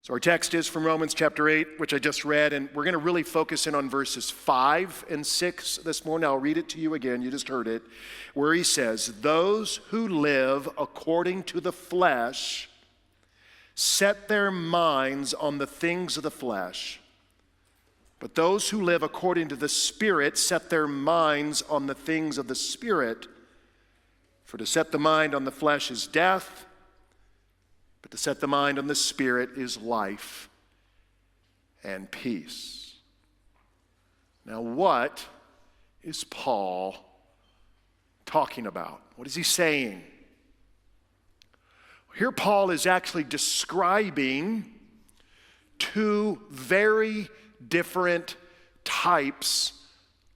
So our text is from Romans chapter 8, which I just read, and we're going to really focus in on verses 5 and 6 this morning. I'll read it to you again. You just heard it, where he says, "Those who live according to the flesh set their minds on the things of the flesh. But those who live according to the Spirit set their minds on the things of the Spirit. For to set the mind on the flesh is death, but to set the mind on the Spirit is life and peace." Now, what is Paul talking about? What is he saying? Here Paul is actually describing two very different types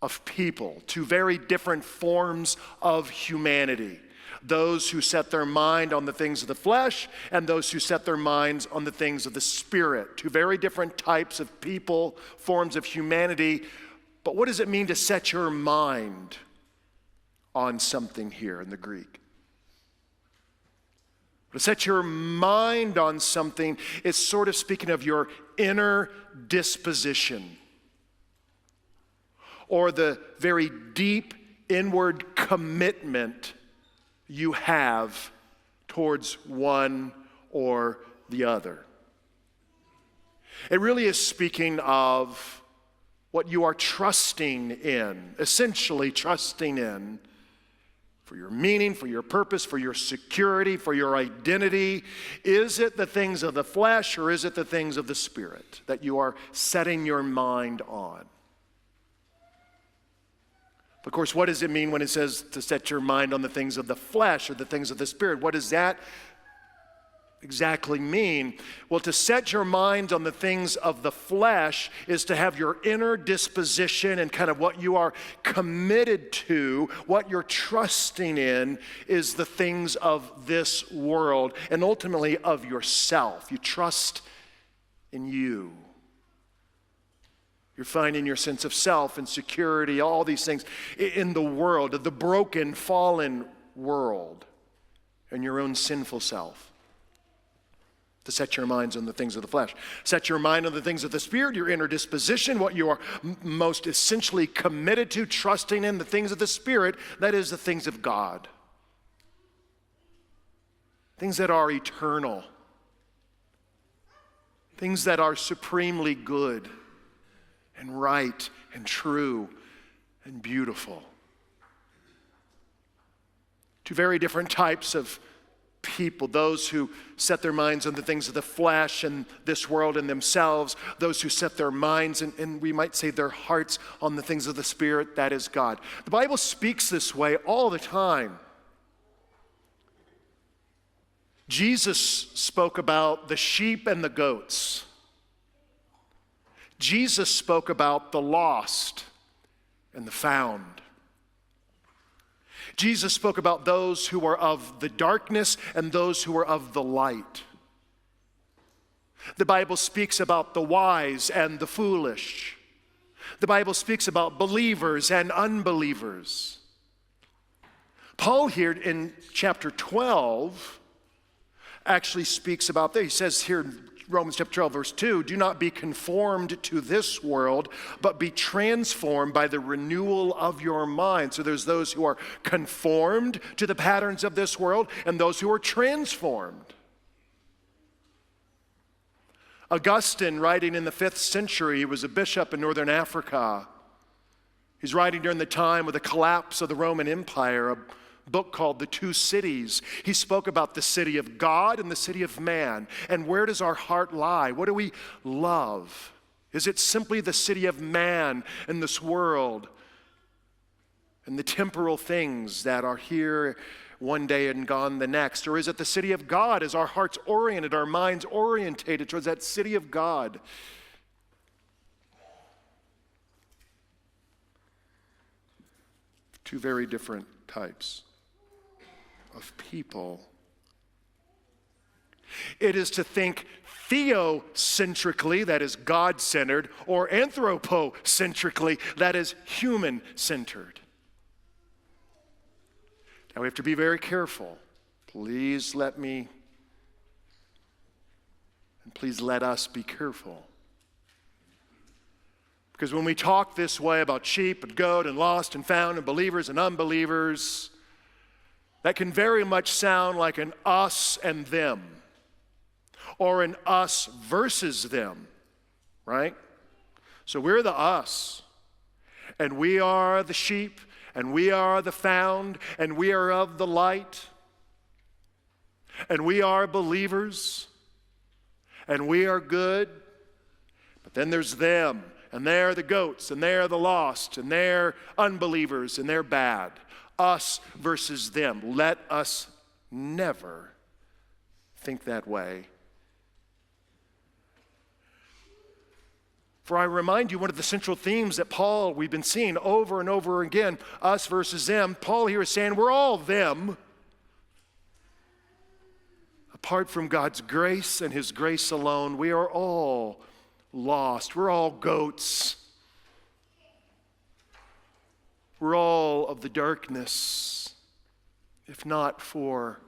of people, two very different forms of humanity. Those who set their mind on the things of the flesh and those who set their minds on the things of the Spirit. Two very different types of people, forms of humanity. But what does it mean to set your mind on something here in the Greek? To set your mind on something is sort of speaking of your inner disposition, or the very deep inward commitment you have towards one or the other. It really is speaking of what you are trusting in, essentially trusting in for your meaning, for your purpose, for your security, for your identity. Is it the things of the flesh or is it the things of the Spirit that you are setting your mind on? Of course, what does it mean when it says to set your mind on the things of the flesh or the things of the Spirit? What does that exactly mean? Well, to set your mind on the things of the flesh is to have your inner disposition and kind of what you are committed to, what you're trusting in is the things of this world and ultimately of yourself. You trust in you. You're finding your sense of self and security, all these things in the world, the broken, fallen world, and your own sinful self. To set your minds on the things of the flesh. Set your mind on the things of the Spirit, your inner disposition, what you are most essentially committed to, trusting in the things of the Spirit, that is the things of God. Things that are eternal. Things that are supremely good and right and true and beautiful. Two very different types of people, those who set their minds on the things of the flesh and this world and themselves, those who set their minds and we might say their hearts on the things of the Spirit, that is God. The Bible speaks this way all the time. Jesus spoke about the sheep and the goats. Jesus spoke about the lost and the found. Jesus spoke about those who are of the darkness and those who are of the light. The Bible speaks about the wise and the foolish. The Bible speaks about believers and unbelievers. Paul here in chapter 12 actually speaks about that. He says here in Romans chapter 12, verse 2, "Do not be conformed to this world, but be transformed by the renewal of your mind." So there's those who are conformed to the patterns of this world and those who are transformed. Augustine, writing in the 5th century, he was a bishop in northern Africa. He's writing during the time of the collapse of the Roman Empire, a book called The Two Cities. He spoke about the city of God and the city of man. And where does our heart lie? What do we love? Is it simply the city of man in this world and the temporal things that are here one day and gone the next? Or is it the city of God? Is our hearts oriented, our minds orientated towards that city of God? Two very different types of people. It is to think theocentrically, that is God-centered, or anthropocentrically, that is human-centered. Now we have to be very careful. Please let me please let us be careful. Because when we talk this way about sheep and goat and lost and found and believers and unbelievers, that can very much sound like an us and them, or an us versus them, right? So we're the us, and we are the sheep, and we are the found, and we are of the light, and we are believers, and we are good. But then there's them, and they're the goats, and they're the lost, and they're unbelievers, and they're bad. Us versus them. Let us never think that way. For I remind you, one of the central themes that we've been seeing over and over again, us versus them. Paul here is saying we're all them. Apart from God's grace and his grace alone, we are all lost. We're all goats. We're all of the darkness, if not for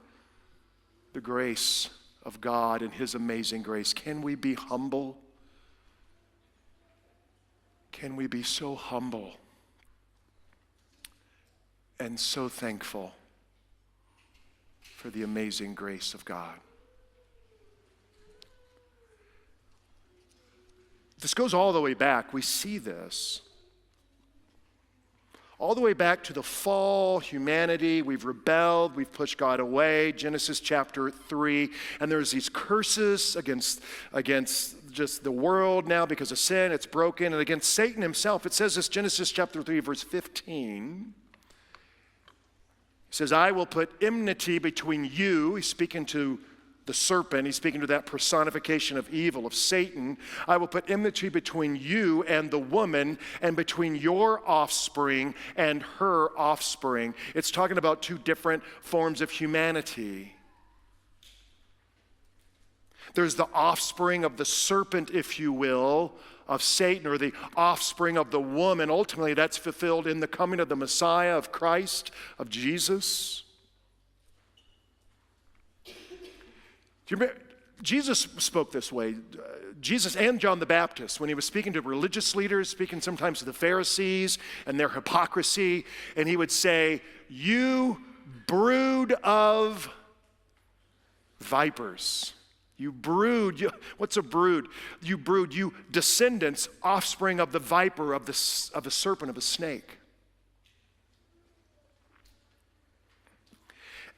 the grace of God and his amazing grace. Can we be humble? Can we be so humble and so thankful for the amazing grace of God? This goes all the way back. We see this all the way back to the fall, humanity. We've rebelled, we've pushed God away, Genesis chapter 3, and there's these curses against just the world now because of sin. It's broken, and against Satan himself. It says this, Genesis chapter 3, verse 15. It says, I will put enmity between you. He's speaking to the serpent. He's speaking to that personification of evil, of Satan. I will put enmity between you and the woman, and between your offspring and her offspring. It's talking about two different forms of humanity. There's the offspring of the serpent, if you will, of Satan, or the offspring of the woman. Ultimately, that's fulfilled in the coming of the Messiah, of Christ, of Jesus. Do you remember, Jesus spoke this way. Jesus and John the Baptist, when he was speaking to religious leaders, speaking sometimes to the Pharisees and their hypocrisy, and he would say, you brood of vipers. You brood. What's a brood? You brood, you descendants, offspring of the viper, of the serpent, of a snake.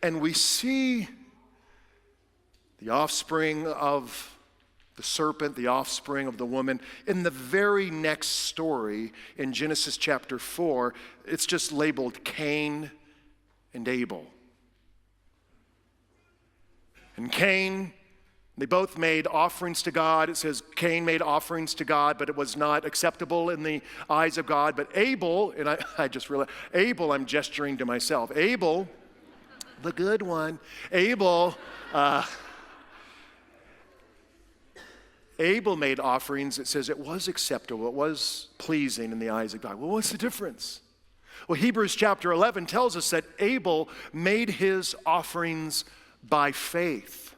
And we see the offspring of the serpent, the offspring of the woman. In the very next story in Genesis chapter 4, it's just labeled Cain and Abel. And Cain, they both made offerings to God. It says Cain made offerings to God, but it was not acceptable in the eyes of God. But Abel, and I just realized, Abel, I'm gesturing to myself. Abel, the good one, Abel made offerings. It says it was acceptable, it was pleasing in the eyes of God. Well, what's the difference? Well, Hebrews chapter 11 tells us that Abel made his offerings by faith.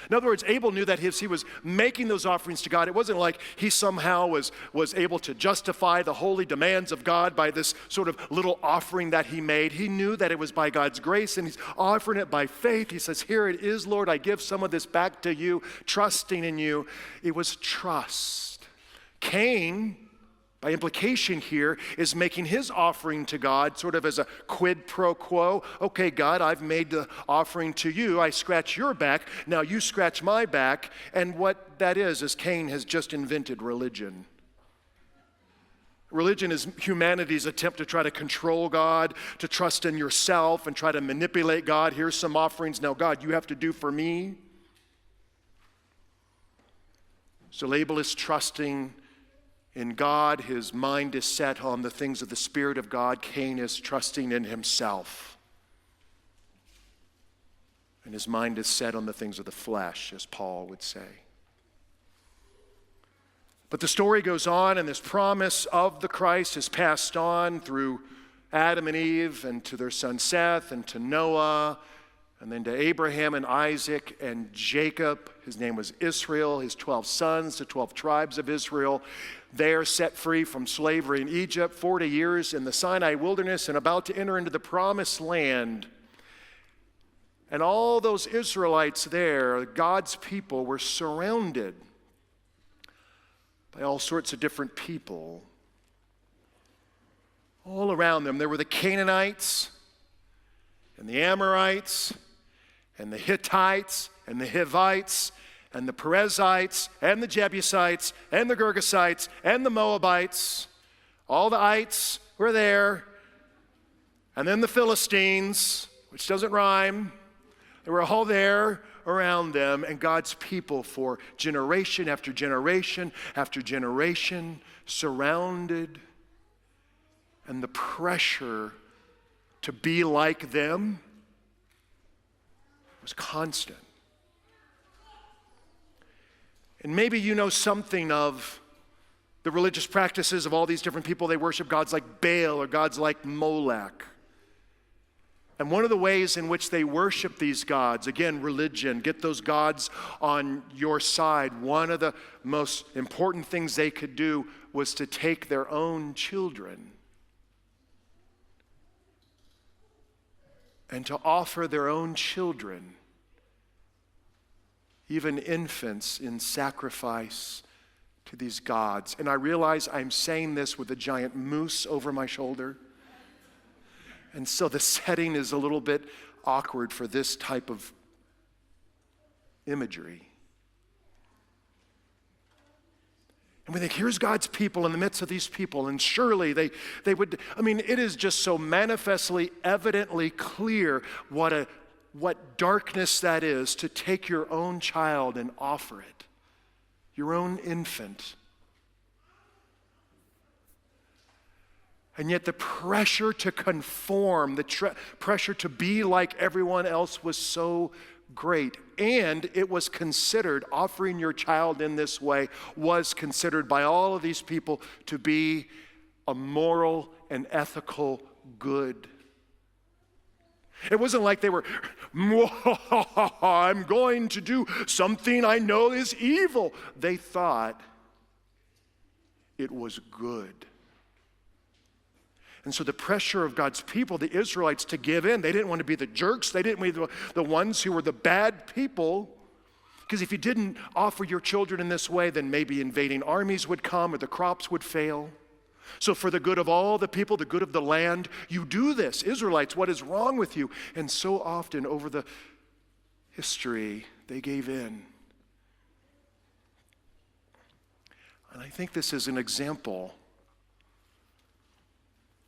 In other words, Abel knew that as he was making those offerings to God, it wasn't like he somehow was able to justify the holy demands of God by this sort of little offering that he made. He knew that it was by God's grace, and he's offering it by faith. He says, here it is, Lord, I give some of this back to you, trusting in you. It was trust. Cain, by implication here, is making his offering to God sort of as a quid pro quo. Okay, God, I've made the offering to you. I scratch your back. Now you scratch my back. And what that is Cain has just invented religion. Religion is humanity's attempt to try to control God, to trust in yourself and try to manipulate God. Here's some offerings. Now, God, you have to do for me. So Abel is trusting in God. His mind is set on the things of the Spirit of God. Cain is trusting in himself. And his mind is set on the things of the flesh, as Paul would say. But the story goes on, and this promise of the Christ is passed on through Adam and Eve and to their son Seth and to Noah And then to Abraham and Isaac and Jacob, his name was Israel, his 12 sons, the 12 tribes of Israel. They are set free from slavery in Egypt, 40 years in the Sinai wilderness and about to enter into the promised land. And all those Israelites there, God's people, were surrounded by all sorts of different people. All around them, there were the Canaanites and the Amorites and the Hittites and the Hivites and the Perizzites and the Jebusites and the Girgasites and the Moabites. All the ites were there. And then the Philistines, which doesn't rhyme. They were all there around them, and God's people for generation after generation after generation surrounded. And the pressure to be like them was constant. And maybe you know something of the religious practices of all these different people. They worship gods like Baal or gods like Molech. And one of the ways in which they worship these gods, again, religion, get those gods on your side. One of the most important things they could do was to take their own children and to offer their own children, even infants, in sacrifice to these gods. And I realize I'm saying this with a giant moose over my shoulder. And so the setting is a little bit awkward for this type of imagery. And we think, here's God's people in the midst of these people, and surely they would, it is just so manifestly, evidently clear what darkness that is, to take your own child and offer it, your own infant. And yet the pressure to conform, the pressure to be like everyone else was so great. And it was considered, offering your child in this way was considered by all of these people to be a moral and ethical good. It wasn't like they were, I'm going to do something I know is evil. They thought it was good. And so the pressure of God's people, the Israelites, to give in, they didn't want to be the jerks. They didn't want to be the ones who were the bad people. Because if you didn't offer your children in this way, then maybe invading armies would come or the crops would fail. So for the good of all the people, the good of the land, you do this. Israelites, what is wrong with you? And so often over the history, they gave in. And I think this is an example.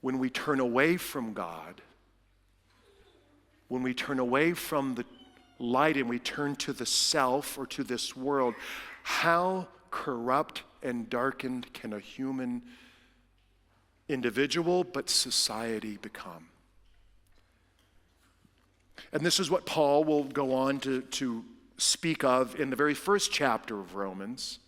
When we turn away from God, when we turn away from the light and we turn to the self or to this world, how corrupt and darkened can a human individual, but society become? And this is what Paul will go on to speak of in the very first chapter of Romans,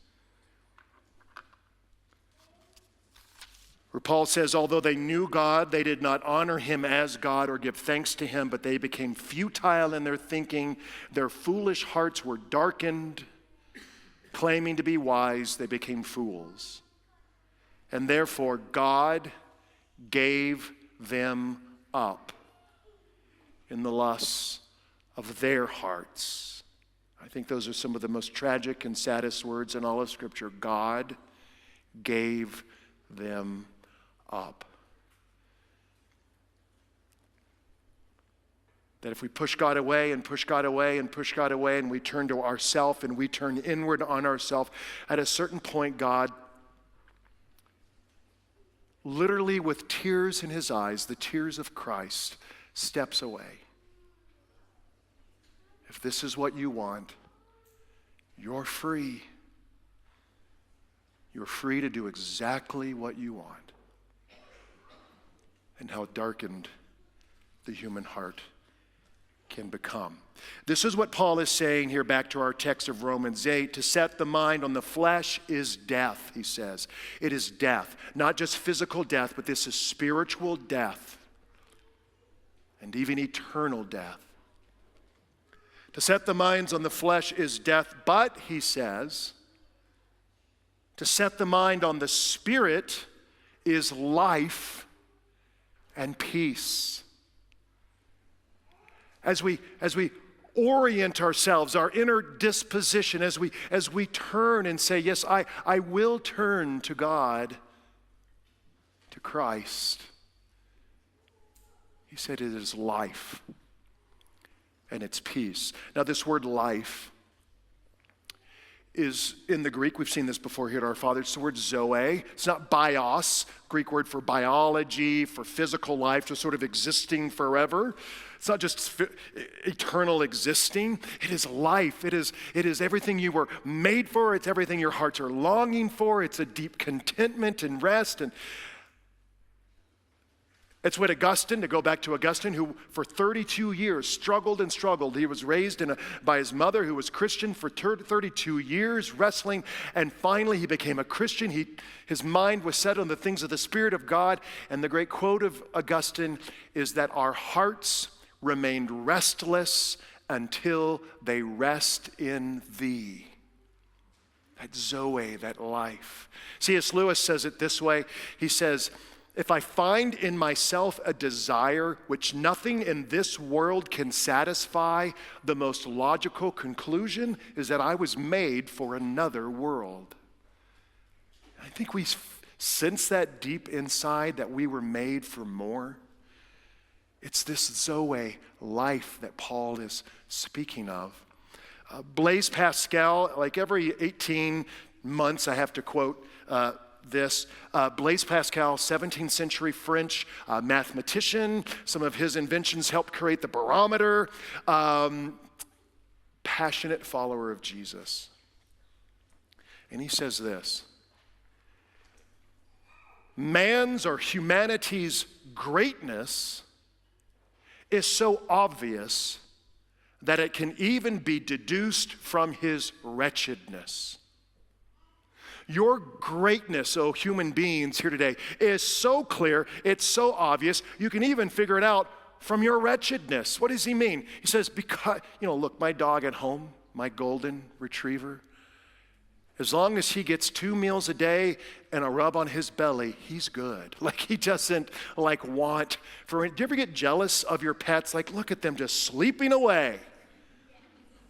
where Paul says, although they knew God, they did not honor him as God or give thanks to him, but they became futile in their thinking. Their foolish hearts were darkened. Claiming to be wise, they became fools. And therefore, God gave them up in the lusts of their hearts. I think those are some of the most tragic and saddest words in all of Scripture. God gave them up. That if we push God away and push God away and push God away and we turn to ourself and we turn inward on ourselves, at a certain point God, literally with tears in his eyes, the tears of Christ, steps away. If this is what you want, you're free. You're free to do exactly what you want. And how darkened the human heart can become. This is what Paul is saying here, back to our text of Romans 8. To set the mind on the flesh is death, he says. It is death. Not just physical death, but this is spiritual death. And even eternal death. To set the minds on the flesh is death, but, he says, to set the mind on the Spirit is life and peace. As we orient ourselves, our inner disposition, as we turn and say, yes, I will turn to God, to Christ. He said it is life and it's peace. Now this word life is in the Greek. We've seen this before here at Our Father. It's the word zoe. It's not bios, Greek word for biology, for physical life, just sort of existing forever. It's not just eternal existing. It is life. It is everything you were made for. It's everything your hearts are longing for. It's a deep contentment and rest. And it's what Augustine, to go back to Augustine, who for 32 years struggled and struggled. He was raised by his mother, who was Christian, for 32 years, wrestling, and finally he became a Christian. His mind was set on the things of the Spirit of God, and the great quote of Augustine is that our hearts remained restless until they rest in thee. That zoe, that life. C.S. Lewis says it this way. He says, if I find in myself a desire which nothing in this world can satisfy, the most logical conclusion is that I was made for another world. I think we sense that deep inside, that we were made for more. It's this Zoe life that Paul is speaking of. Blaise Pascal, like every 18 months I have to quote this. Blaise Pascal, 17th century French mathematician. Some of his inventions helped create the barometer. Passionate follower of Jesus. And he says this: man's or humanity's greatness is so obvious that it can even be deduced from his wretchedness. Your greatness, oh human beings here today, is so clear, it's so obvious, you can even figure it out from your wretchedness. What does he mean? He says, because, look, my dog at home, my golden retriever, as long as he gets 2 meals a day and a rub on his belly, he's good. Like, he doesn't want for it. Do you ever get jealous of your pets? Like, look at them just sleeping away.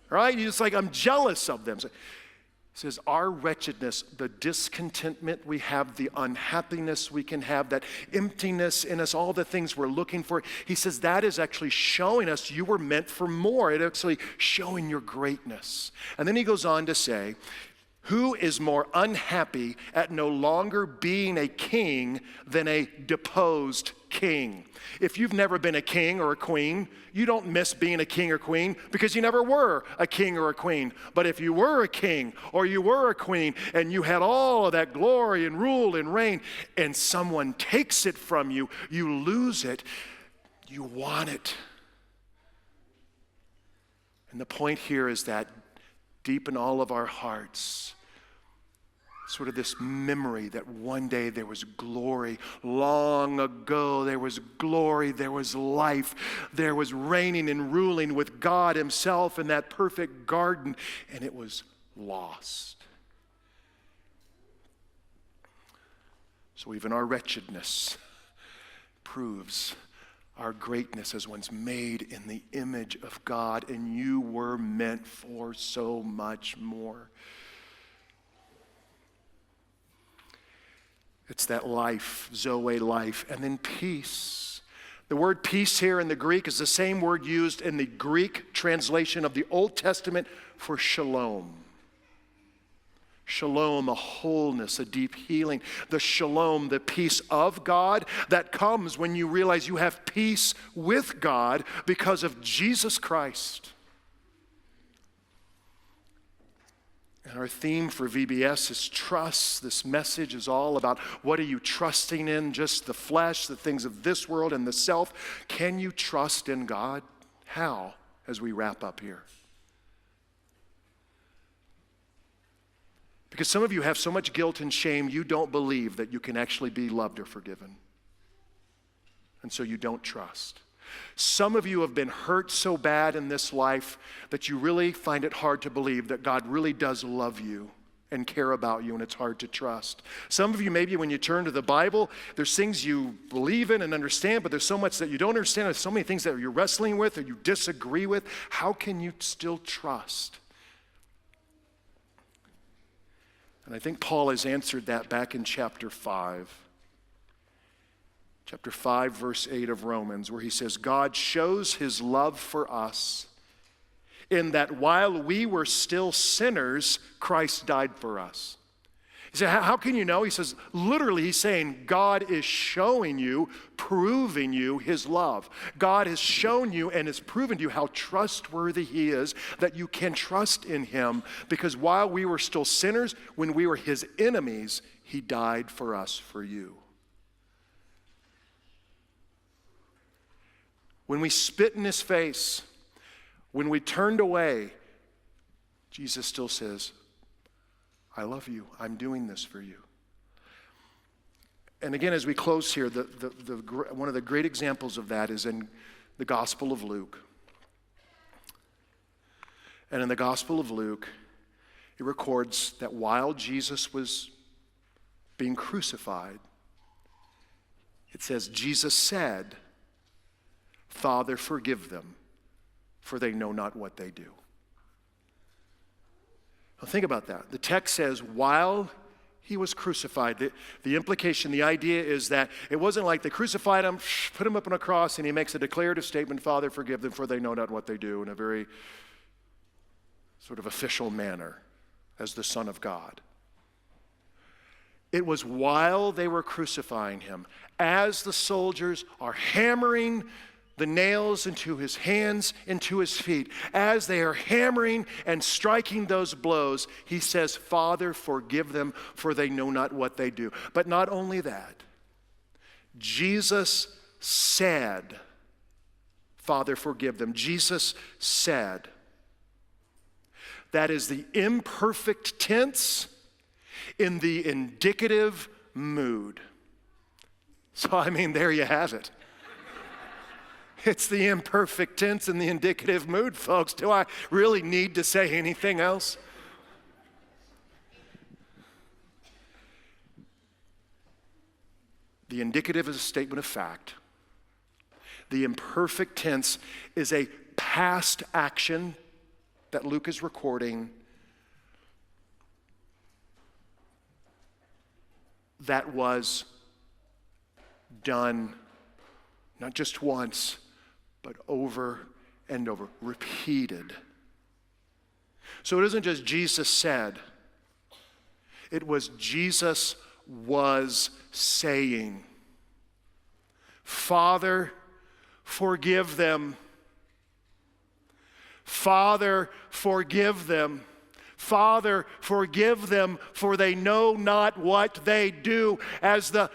Right? You're just like, I'm jealous of them. So, he says, our wretchedness, the discontentment we have, the unhappiness we can have, that emptiness in us, all the things we're looking for, he says that is actually showing us you were meant for more. It's actually showing your greatness. And then he goes on to say, who is more unhappy at no longer being a king than a deposed king? If you've never been a king or a queen, you don't miss being a king or queen because you never were a king or a queen. But if you were a king or you were a queen and you had all of that glory and rule and reign and someone takes it from you, you lose it, you want it. And the point here is that deep in all of our hearts, sort of this memory that one day there was glory. Long ago there was glory, there was life, there was reigning and ruling with God himself in that perfect garden, and it was lost. So even our wretchedness proves our greatness as one's made in the image of God, and you were meant for so much more. It's that life, Zoe life, and then peace. The word peace here in the Greek is the same word used in the Greek translation of the Old Testament for shalom. Shalom, a wholeness, a deep healing. The shalom, the peace of God that comes when you realize you have peace with God because of Jesus Christ. And our theme for VBS is trust. This message is all about what are you trusting in? Just the flesh, the things of this world, and the self. Can you trust in God? How? As we wrap up here. Because some of you have so much guilt and shame, you don't believe that you can actually be loved or forgiven. And so you don't trust. Some of you have been hurt so bad in this life that you really find it hard to believe that God really does love you and care about you, and it's hard to trust. Some of you, maybe when you turn to the Bible, there's things you believe in and understand, but there's so much that you don't understand. There's so many things that you're wrestling with or you disagree with. How can you still trust? And I think Paul has answered that back in chapter 5. Chapter 5, verse 8 of Romans, where he says, God shows his love for us in that while we were still sinners, Christ died for us. He said, how can you know? He says, literally, he's saying, God is showing you, proving you his love. God has shown you and has proven to you how trustworthy he is, that you can trust in him, because while we were still sinners, when we were his enemies, he died for us, for you. When we spit in his face, when we turned away, Jesus still says, I love you. I'm doing this for you. And again, as we close here, one of the great examples of that is in the Gospel of Luke. And in the Gospel of Luke, it records that while Jesus was being crucified, it says, Jesus said, Father, forgive them, for they know not what they do. Now think about that. The text says, while he was crucified, the implication, the idea is that it wasn't like they crucified him, put him up on a cross, and he makes a declarative statement, Father, forgive them, for they know not what they do, in a very sort of official manner as the Son of God. It was while they were crucifying him, as the soldiers are hammering the nails into his hands, into his feet. As they are hammering and striking those blows, he says, Father, forgive them, for they know not what they do. But not only that, Jesus said, Father, forgive them. Jesus said. That is the imperfect tense in the indicative mood. So, I mean, there you have it. It's the imperfect tense and the indicative mood, folks. Do I really need to say anything else? The indicative is a statement of fact. The imperfect tense is a past action that Luke is recording that was done not just once, but over and over, repeated. So it isn't just Jesus said, it was Jesus was saying, Father, forgive them. Father, forgive them. Father, forgive them, for they know not what they do. As the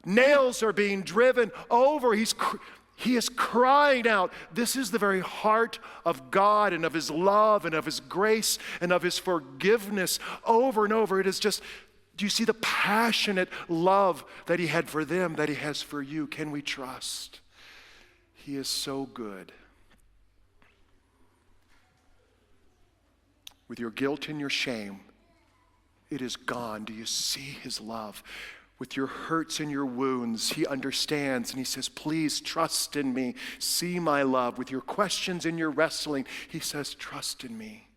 nails are being driven over, he is crying out. This is the very heart of God and of his love and of his grace and of his forgiveness over and over. It is just, do you see the passionate love that he had for them, that he has for you? Can we trust? He is so good. With your guilt and your shame, it is gone. Do you see his love? With your hurts and your wounds, he understands and he says, please trust in me. See my love. With your questions and your wrestling, he says, trust in me.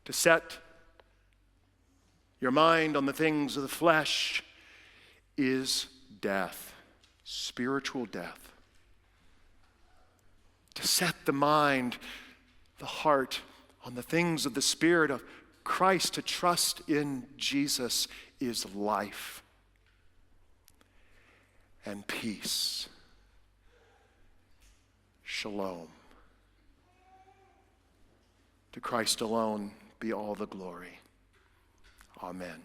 To set your mind on the things of the flesh is death, spiritual death. To set the mind, the heart on the things of the Spirit of Christ, to trust in Jesus, is life and peace. Shalom. To Christ alone be all the glory. Amen.